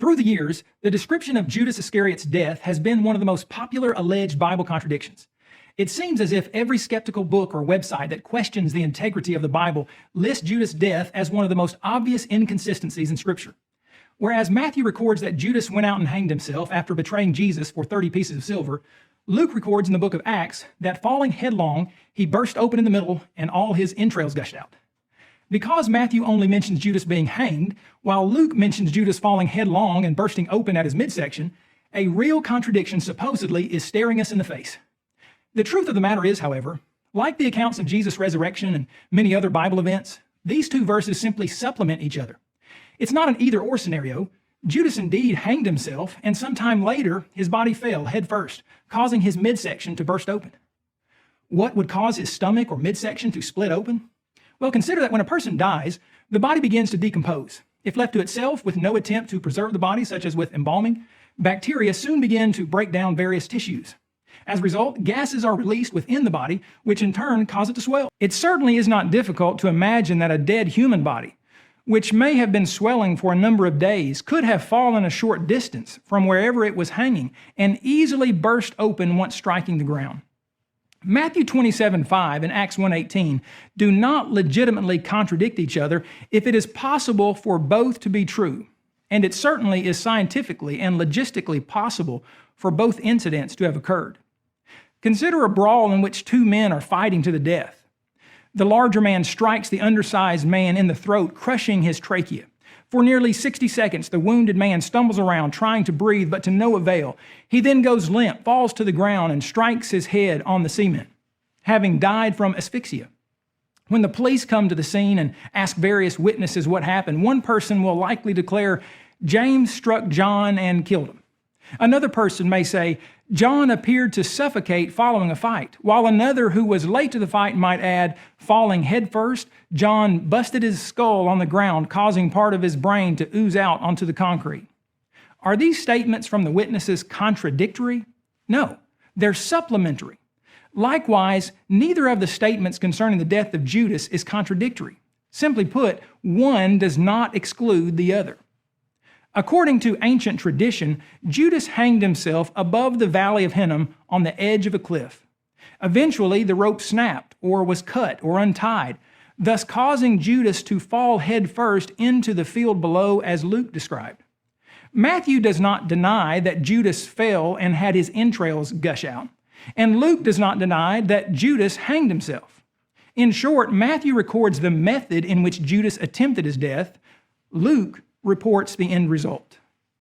Through the years, the description of Judas Iscariot's death has been one of the most popular alleged Bible contradictions. It seems as if every skeptical book or website that questions the integrity of the Bible lists Judas' death as one of the most obvious inconsistencies in Scripture. Whereas Matthew records that Judas went out and hanged himself after betraying Jesus for 30 pieces of silver, Luke records in the book of Acts that falling headlong, he burst open in the middle and all his entrails gushed out. Because Matthew only mentions Judas being hanged, while Luke mentions Judas falling headlong and bursting open at his midsection, a real contradiction supposedly is staring us in the face. The truth of the matter is, however, like the accounts of Jesus' resurrection and many other Bible events, these two verses simply supplement each other. It's not an either-or scenario. Judas indeed hanged himself, and sometime later, his body fell headfirst, causing his midsection to burst open. What would cause his stomach or midsection to split open? Well, consider that when a person dies, the body begins to decompose. If left to itself with no attempt to preserve the body, such as with embalming, bacteria soon begin to break down various tissues. As a result, gases are released within the body, which in turn cause it to swell. It certainly is not difficult to imagine that a dead human body, which may have been swelling for a number of days, could have fallen a short distance from wherever it was hanging and easily burst open once striking the ground. Matthew 27:5 and Acts 1:18 do not legitimately contradict each other if it is possible for both to be true, and it certainly is scientifically and logistically possible for both incidents to have occurred. Consider a brawl in which two men are fighting to the death. The larger man strikes the undersized man in the throat, crushing his trachea. For nearly 60 seconds, the wounded man stumbles around, trying to breathe, but to no avail. He then goes limp, falls to the ground, and strikes his head on the cement, having died from asphyxia. When the police come to the scene and ask various witnesses what happened, one person will likely declare, James struck John and killed him. Another person may say, John appeared to suffocate following a fight, while another who was late to the fight might add, falling headfirst, John busted his skull on the ground, causing part of his brain to ooze out onto the concrete. Are these statements from the witnesses contradictory? No, they're supplementary. Likewise, neither of the statements concerning the death of Judas is contradictory. Simply put, one does not exclude the other. According to ancient tradition, Judas hanged himself above the valley of Hinnom on the edge of a cliff. Eventually, the rope snapped or was cut or untied, thus causing Judas to fall headfirst into the field below as Luke described. Matthew does not deny that Judas fell and had his entrails gush out, and Luke does not deny that Judas hanged himself. In short, Matthew records the method in which Judas attempted his death. Luke reports the end result.